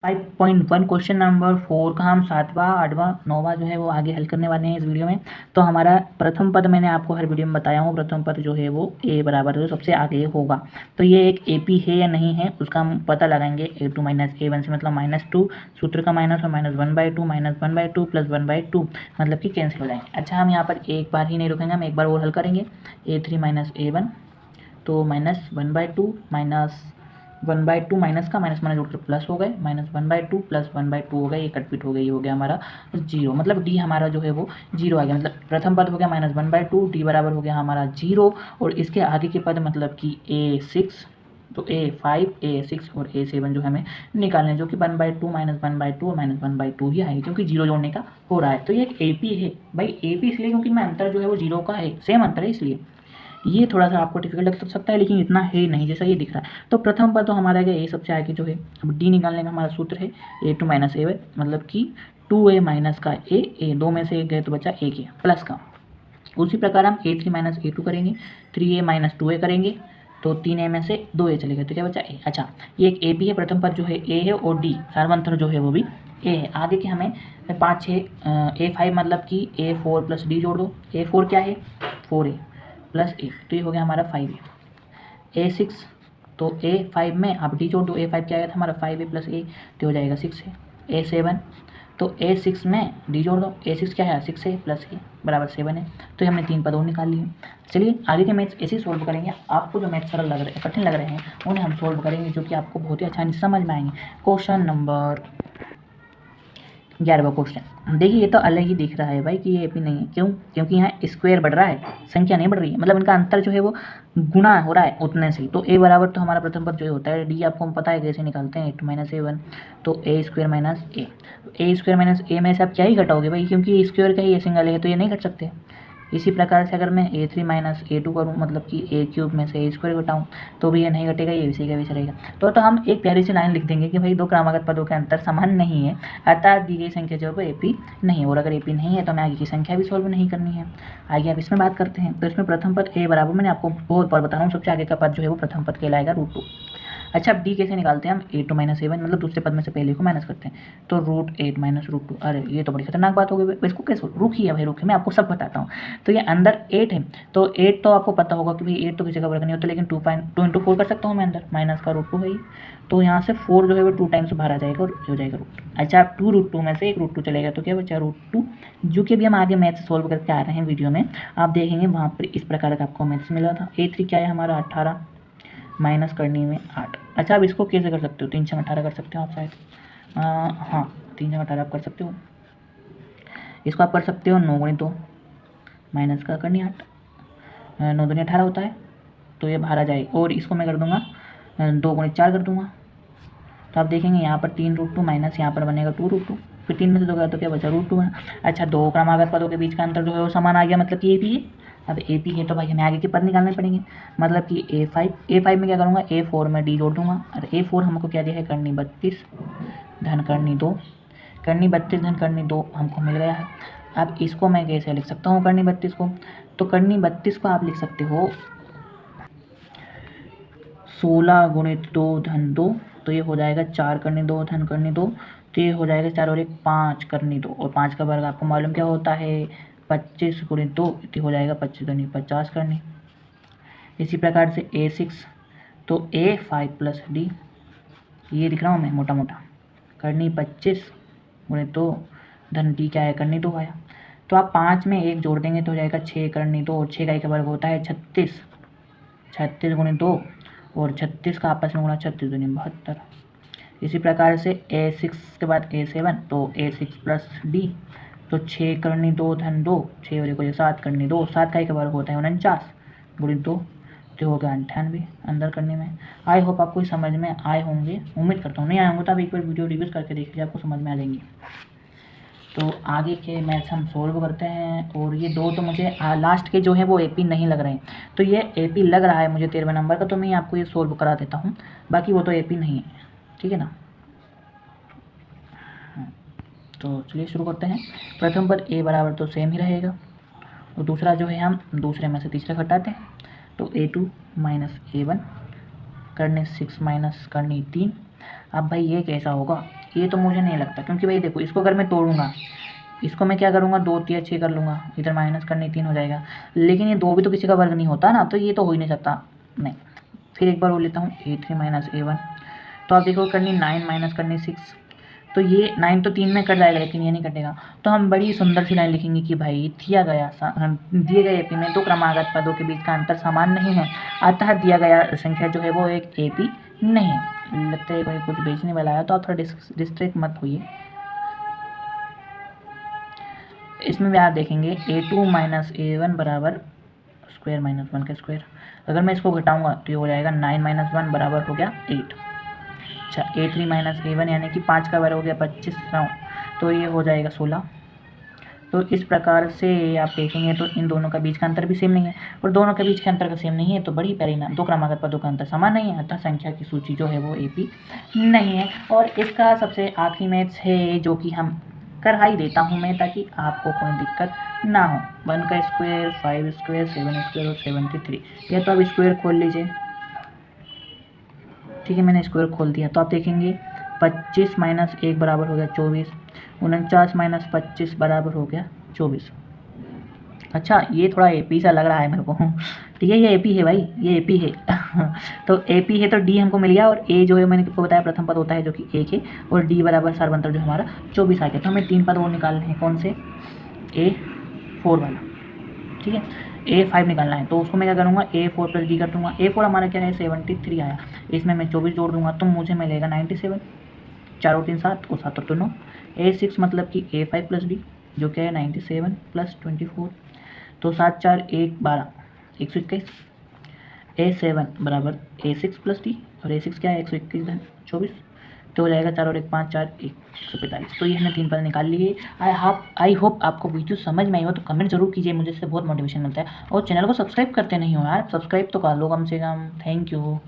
5.1 question number 4 का हम 7वां 8वां 9वां जो है वो आगे हल करने वाले हैं इस वीडियो में। तो हमारा प्रथम पद मैंने आपको हर वीडियो में बताया हूँ, प्रथम पद जो है वो a बराबर जो सबसे आगे होगा। तो ये एक AP है या नहीं है उसका हम पता लगाएंगे। A2 माइनस A1 से मतलब -2, सूत्र का माइनस और -1/2 -1/2 + 1/2 मतलब कि कैंसिल हो जाएंगे। अच्छा, हम यहाँ पर एक बार ही नहीं रुकेंगे, हम एक बार और हल करेंगे। A3 माइनस A1 तो -1/2 1/2 माइनस का माइनस जोड़ कर प्लस हो गए, -1/2 + 1/2 हो गए, ये कटपिट हो गई, ये हो गया हमारा 0। मतलब डी हमारा जो है वो 0 आ गया। मतलब प्रथम पद हो गया -1/2, डी बराबर हो गया हमारा 0। और इसके आगे के पद मतलब कि A6, तो A5 A6 और A7 जो हमें निकालने, जो कि 1/2 -1/2 और -1/2 ही आएगी, क्योंकि 0 जोड़ने का हो रहा है। तो ये एक AP है भाई। AP इसलिए क्योंकि मैं अंतर जो है वो 0 का है, सेम अंतर है, इसलिए ये थोड़ा सा आपको डिफिकल्ट लग सकता है, लेकिन इतना है नहीं जैसा ये दिख रहा है। तो प्रथम पर तो हमारा क्या, ए सबसे आगे जो है। अब डी निकालने का हमारा सूत्र है A2 माइनस A1, मतलब कि 2A माइनस का ए दो में से एक गए तो बचा एक ए प्लस का। उसी प्रकार हम A3 माइनस A2 करेंगे, 3A माइनस 2A करेंगे, तो 3A में से 2A चलेगा, तो क्या बचा ए। अच्छा, ये एक AP है, प्रथम पद जो है A है और डी सार्वंतर जो है वो भी A है। आगे के हमें 5 6 A5 मतलब कि A4 + D जोड़ दो। A4 क्या है, 4A + 1, तो ये हो गया हमारा 5A। A6 तो A5 में आप D जोड़ दो। A5 क्या आया था हमारा 5A + A, तो हो जाएगा 6A। A7 तो A6 में D जोड़ दो। A6 क्या है, 6A + A बराबर 7 है। तो हमने 3 पद और निकाल लिए। चलिए आगे के मैथ्स ऐसे सॉल्व करेंगे। आपको जो मैथ्स सरल लग रहे हैं, कठिन लग रहे हैं, उन्हें हम सॉल्व करेंगे, जो कि आपको बहुत ही आसानी से समझ में आएंगे। क्वेश्चन नंबर 11वां क्वेश्चन देखिए, ये तो अलग ही दिख रहा है भाई कि ये AP नहीं है। क्यों? क्योंकि यहाँ स्क्वायर बढ़ रहा है, संख्या नहीं बढ़ रही है, मतलब इनका अंतर जो है वो गुणा हो रहा है उतने से। तो A बराबर तो हमारा प्रथम पद जो होता है D, आपको पता है कैसे निकालते हैं, A2 माइनस A1, तो A² minus A। A² minus A में से आप क्या ही घटाओगे भाई, क्योंकि स्क्वायर का ही ये सिंगल है, तो ये नहीं घट सकते। इसी प्रकार से अगर मैं A3 माइनस A2 करूँ, मतलब कि A³ में से A² घटाऊँ, तो भी ये नहीं घटेगा, ये इसी का भी रहेगा। तो हम एक प्यारी सी लाइन लिख देंगे कि भाई दो क्रमागत पदों के अंतर समान नहीं है, अतः दी गई संख्या जो है AP नहीं है। और अगर AP नहीं है तो हमें आगे की संख्या भी सॉल्व नहीं करनी है। आगे आप इसमें बात करते हैं। तो इसमें प्रथम पद A बराबर, मैंने आपको बहुत बार बता रहा हूँ, सबसे आगे का पद जो है वो प्रथम पद कहलाएगा √2। अच्छा, अब D कैसे निकालते हैं हम, A2 माइनस A1, मतलब दूसरे पद में से पहले को माइनस करते हैं, तो √8 माइनस √2। अरे ये तो बड़ी खतरनाक बात हो गई, इसको कैसे, रुकिए भाई रुकिए, मैं आपको सब बताता हूँ। तो ये अंदर 8 है, तो 8 तो आपको पता होगा कि भाई 8 तो किसी का वर्ग नहीं होता, लेकिन 2 × 4 कर सकता हूँ मैं अंदर, माइनस का √2 है, तो यहाँ से 4 जो है वो 2 टाइम्स बाहर आ जाएगा और हो जाएगा √2। अच्छा, 2 √2 में से एक √2 चलेगा, तो क्या बचा √2, जो कि अभी हम आगे मैथ्स सॉल्व करके आ रहे हैं वीडियो में, आप देखेंगे वहाँ पर इस प्रकार का आपको मैथ्स मिला था। A3 क्या है हमारा 18 माइनस करने में 8। अच्छा, अब इसको कैसे कर सकते हो, 3 × 18 कर सकते हो आप शायद, हाँ 3 × 18 आप कर सकते हो। इसको आप कर सकते हो 9 × 2 माइनस का करनी 8, 9 दूनी 18 होता है, तो ये बाहर आ जाएगा। और इसको मैं कर दूंगा 2 × 4 कर दूंगा, तो आप देखेंगे यहाँ पर 3 √2 माइनस यहाँ पर बनेगा 2 √2, फिर 3 में से 2 गया तो क्या बचा √2 है। अच्छा, दो क्रमागत पदों के बीच का अंतर जो है वो समान आ गया, मतलब कि AP है। अब AP है तो भाई हमें आगे के पद निकालने पड़ेंगे, मतलब कि A5 में क्या करूँगा, A4 में D जोड़ दूंगा। और A4 हमको क्या दिया है, करनी 32 धन करनी 2, करनी 32 धन करनी 2 हमको मिल गया है। अब इसको मैं कैसे लिख सकता हूँ करनी 32 को, तो करनी 32 को आप लिख सकते हो 16 × 2 धन 2, तो ये हो जाएगा 4 करनी 2 धन करनी 2, तो ये हो जाएगा 4 और 1 5 करनी 2, और 5 का वर्ग आपको मालूम क्या होता है, 25 × 2, तो हो जाएगा 25 दूनी 50 करनी। इसी प्रकार से A6 तो A5 + D, ये लिख रहा हूँ मैं मोटा मोटा, करनी 25 × 2 धन D क्या है, करनी 2 आया। तो आप 5 में 1 जोड़ देंगे तो हो जाएगा 6 करनी 2, और 6 का एक वर्ग होता है 36, 36 × 2, और 36 का आपस में गुणा 36 दूनी 72। इसी प्रकार से A6 के बाद A7 तो A6 + D, तो 6 करनी 2 धन 2, 6 और 1 7 करनी 2, 7 का एक वर्ग होता है 49 × 2, तो हो गया 98 अंदर करने में। आई होप आपको समझ में आए होंगे, उम्मीद करता हूँ। नहीं आए होंगे तो आप एक बार वीडियो रिव्यूज करके देख लीजिए, आपको समझ में आ जाएंगे। तो आगे के मैथ्स हम सोल्व करते हैं। और ये दो तो मुझे लास्ट के जो है वो AP नहीं लग रहे हैं, तो ये AP लग रहा है मुझे 13वें नंबर का, तो मैं आपको ये सोल्व करा देता हूँ, बाकी वो तो AP नहीं है, ठीक है ना। तो चलिए शुरू करते हैं। प्रथम पद A बराबर तो सेम ही रहेगा, और दूसरा जो है हम दूसरे में से तीसरा घटाते हैं, तो A2 माइनस A1 करने 6 माइनस करनी 3। अब भाई ये कैसा होगा, ये तो मुझे नहीं लगता, क्योंकि भाई देखो इसको अगर मैं तोड़ूंगा, इसको मैं क्या करूँगा 2 3 6 कर लूँगा, इधर माइनस करने 3 हो जाएगा, लेकिन ये 2 भी तो किसी का वर्ग नहीं होता ना, तो ये तो हो ही नहीं सकता। नहीं, फिर एक बार वो लेता हूँ A3 माइनस A1। तो आप देखो करनी 9 माइनस करनी 6, तो ये 9 तो 3 में कट जाएगा, लेकिन ये नहीं कटेगा। तो हम बड़ी सुंदर सी लाइन लिखेंगे कि भाई दिए गए एपी में दो क्रमागत पदों के बीच का अंतर समान नहीं है, अतः दिया गया संख्या जो है वो एक एपी नहीं है। लगता है कोई कुछ बेचने वाला आया, तो आप थोड़ा डिस्ट्रैक्ट मत होइए। इसमें भी आप देखेंगे A2 माइनस A1 बराबर स्क्वायर माइनस 1 का स्क्वायर। अगर मैं इसको घटाऊंगा तो ये हो जाएगा 9 माइनस 1 बराबर हो गया 8। अच्छा, A3 माइनस A1 यानी कि 5 का वर्ग हो गया 25, तो ये हो जाएगा 16। तो इस प्रकार से आप देखेंगे तो इन दोनों का बीच का अंतर भी सेम नहीं है, और दोनों के बीच का अंतर का सेम नहीं है तो बड़ी परिणाम दो क्रमागत पदों का अंतर समान नहीं है, अतः संख्या की सूची जो है वो एपी नहीं है। और इसका सबसे आखिरी मैथ्स है जो कि हम कर ही देता हूँ मैं, ताकि आपको कोई दिक्कत ना हो। 1 का स्क्वायर, 5 स्क्वायर, 7 स्क्वायर और 73। या तो आप स्क्वायर खोल लीजिए, ठीक है, मैंने स्क्वायर खोल दिया। तो आप देखेंगे 25 माइनस 1 बराबर हो गया 24, 49 माइनस 25 बराबर हो गया 24। अच्छा, ये थोड़ा एपी सा लग रहा है मेरे को, ठीक है, ये एपी है भाई, ये एपी है। तो एपी है तो डी हमको मिल गया, और ए जो है मैंने आपको बताया प्रथम पद होता है जो कि 1 है, और डी बराबर सार्वंतर जो हमारा 24 आ गया। तो हमें 3 पद वो निकालने हैं, कौन से, A4 वाला, ठीक है, A5 निकालना है। तो उसको मैं क्या करूँगा, A4 प्लस डी कर दूँगा। A4 हमारा क्या है 73 आया, इसमें मैं 24 जोड़ दूँगा तो मुझे मिलेगा 97, 4 और 3 7 और 7 और 2 9। A6 मतलब कि A5 प्लस डी जो क्या है 97 प्लस 24, तो 7 4 1 12, 121। A7 बराबर A6 प्लस डी, और A6 क्या है 121 24, तो हो जाएगा 4 और 1 5 4 145। तो ये हमने 3 पद निकाल लिए। आई होप आपको वीडियो समझ में आई हो, तो कमेंट जरूर कीजिए, मुझे इससे बहुत मोटिवेशन मिलता है। और चैनल को सब्सक्राइब करते नहीं हो यार, सब्सक्राइब तो कर लो कम से कम। Thank you.